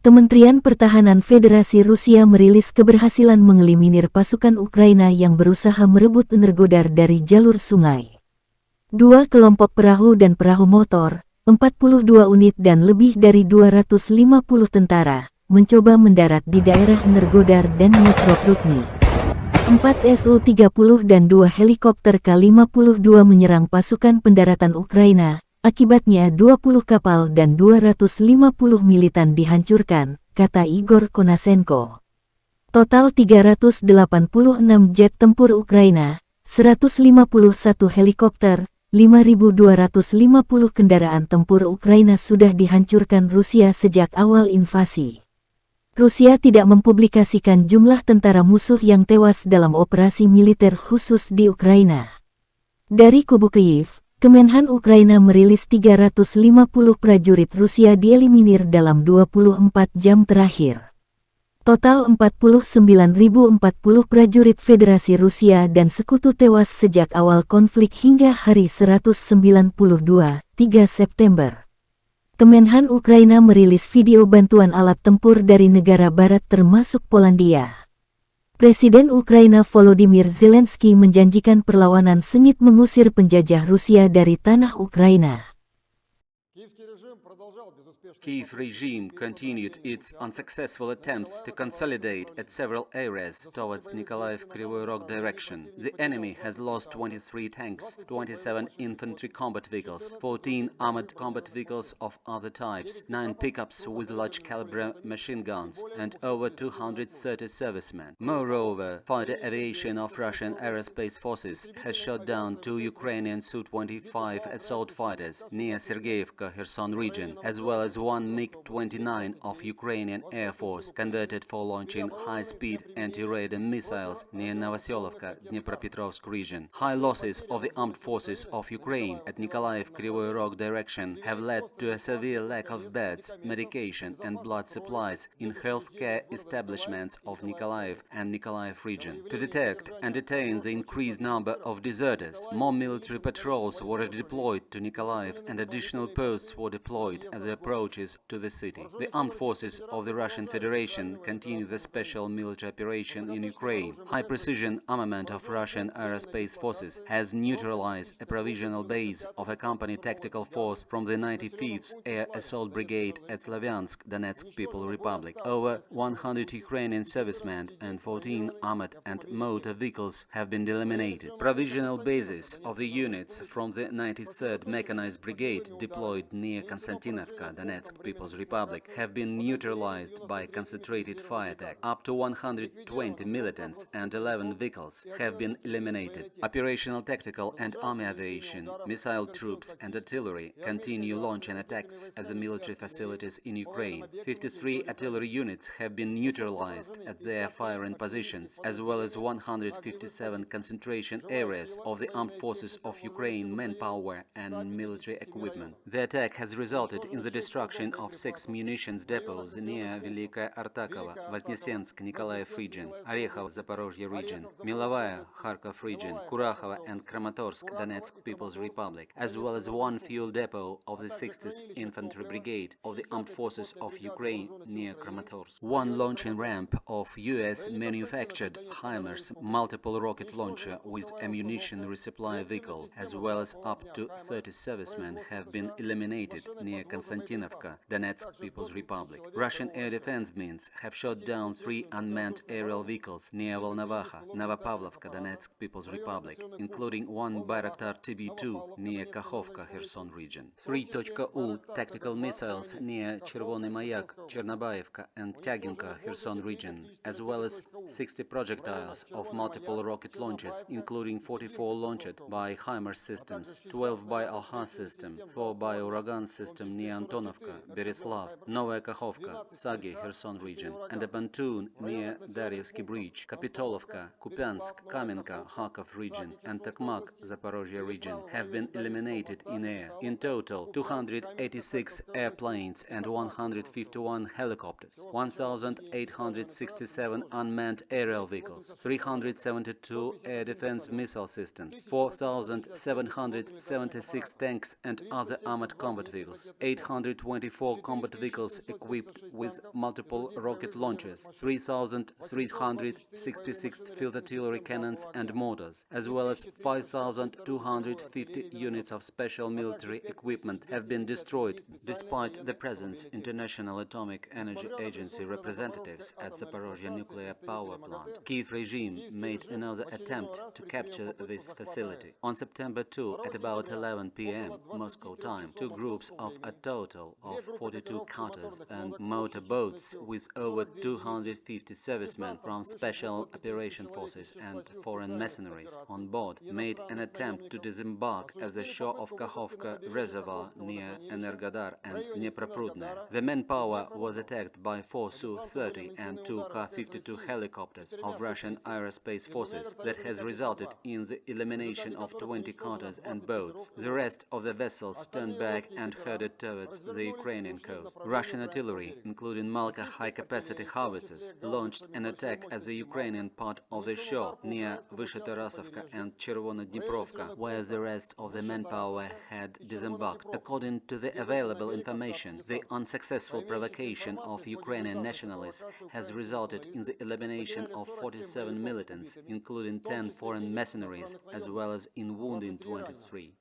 Kementerian Pertahanan Federasi Rusia merilis keberhasilan mengeliminir pasukan Ukraina yang berusaha merebut Energodar dari jalur sungai. 2 kelompok perahu dan perahu motor, 42 unit dan lebih dari 250 tentara, mencoba mendarat di daerah Energodar dan Niat. 4 Su-30 dan 2 helikopter K-52 menyerang pasukan pendaratan Ukraina. Akibatnya 20 kapal dan 250 militan dihancurkan, kata Igor Konasenko. Total 386 jet tempur Ukraina, 151 helikopter, 5.250 kendaraan tempur Ukraina sudah dihancurkan Rusia sejak awal invasi. Rusia tidak mempublikasikan jumlah tentara musuh yang tewas dalam operasi militer khusus di Ukraina. Dari kubu Kyiv, Kemenhan Ukraina merilis 350 prajurit Rusia dieliminir dalam 24 jam terakhir. Total 49.040 prajurit Federasi Rusia dan sekutu tewas sejak awal konflik hingga hari 192, 3 September. Kemenhan Ukraina merilis video bantuan alat tempur dari negara barat termasuk Polandia. Presiden Ukraina Volodymyr Zelensky menjanjikan perlawanan sengit mengusir penjajah Rusia dari tanah Ukraina. Kyiv regime continued its unsuccessful attempts to consolidate at several areas towards Nikolaev-Kryvyi Rog direction. The enemy has lost 23 tanks, 27 infantry combat vehicles, 14 armored combat vehicles of other types, 9 pickups with large-caliber machine guns, and over 230 servicemen. Moreover, fighter aviation of Russian aerospace forces has shot down 2 Ukrainian Su-25 assault fighters near Sergeyevka, Kherson region, as well as 1 MiG-29 of Ukrainian Air Force, converted for launching high-speed anti-radar missiles near Novoselovka, Dnipropetrovsk region. High losses of the armed forces of Ukraine at Nikolaev-Kryvyi Rog direction have led to a severe lack of beds, medication and blood supplies in healthcare establishments of Nikolaev and Nikolaev region. To detect and detain the increased number of deserters, more military patrols were deployed to Nikolaev and additional posts were deployed as the approaches to the city. The armed forces of the Russian Federation continue the special military operation in Ukraine. High-precision armament of Russian aerospace forces has neutralized a provisional base of a company tactical force from the 95th Air Assault Brigade at Slavyansk, Donetsk People's Republic. Over 100 Ukrainian servicemen and 14 armored and motor vehicles have been eliminated. Provisional bases of the units from the 93rd Mechanized Brigade deployed near Konstantinovka, Donetsk People's Republic, have been neutralized by concentrated fire attack. Up to 120 militants and 11 vehicles have been eliminated. Operational tactical and army aviation, missile troops and artillery continue launching attacks at the military facilities in Ukraine. 53 artillery units have been neutralized at their firing positions, as well as 157 concentration areas of the armed forces of Ukraine manpower and military equipment. The attack has resulted in the destruction of 6 munitions depots near Великая Artakovo, Вознесенsk, Nikolaev region, Orekhov, Zaporozhye region, Milovaya, Kharkov region, Kurakhova and Kramatorsk, Donetsk People's Republic, as well as 1 fuel depot of the 60th Infantry Brigade of the Armed Forces of Ukraine near Kramatorsk. 1 launching ramp of US-manufactured HIMARS multiple rocket launcher with ammunition resupply vehicle, as well as up to 30 servicemen have been eliminated near Konstantinovka, Donetsk People's Republic. Russian air defense means have shot down 3 unmanned aerial vehicles near Volnovakha, Novopavlovka, Donetsk People's Republic, including 1 Bayraktar TB2 near Kakhovka, Kherson region. 3.U tactical missiles near Chervony Mayak, Chernobyevka and Tyaginka, Kherson region, as well as 60 projectiles of multiple rocket launches, including 44 launched by HIMARS systems, 12 by Alha system, 4 by Uragan system near Antonovka, Berislav, Novaya Kakhovka, Sagi, Kherson region, and a pontoon near Daryevsky Bridge, Kapitolovka, Kupiansk, Kamenka, Kharkov region, and Tokmak, Zaporozhye region have been eliminated in air. In total, 286 airplanes and 151 helicopters, 1,867 unmanned aerial vehicles, 372 air defense missile systems, 4,776 tanks and other armored combat vehicles, 801 24 combat vehicles equipped with multiple rocket launchers, 3,366 field artillery cannons and mortars, as well as 5,250 units of special military equipment have been destroyed, despite the presence of International Atomic Energy Agency representatives at Zaporozhye nuclear power plant. Kiev regime made another attempt to capture this facility. On September 2, at about 11 p.m. Moscow time, two groups of a total of 42 cutters and motorboats with over 250 servicemen from Special Operation Forces and foreign mercenaries on board made an attempt to disembark at the shore of Kakhovka Reservoir near Energodar and Dnieproprudne. The manpower was attacked by 4 Su-30 and 2 Ka-52 helicopters of Russian aerospace forces that has resulted in the elimination of 20 cutters and boats. The rest of the vessels turned back and headed towards the Ukrainian coast. Russian artillery, including Malah high-capacity howitzers, launched an attack at the Ukrainian part of the shore near Vyshtarasovka and Chervonodniprovka, where the rest of the manpower had disembarked. According to the available information, the unsuccessful provocation of Ukrainian nationalists has resulted in the elimination of 47 militants, including 10 foreign mercenaries, as well as in wounding 23.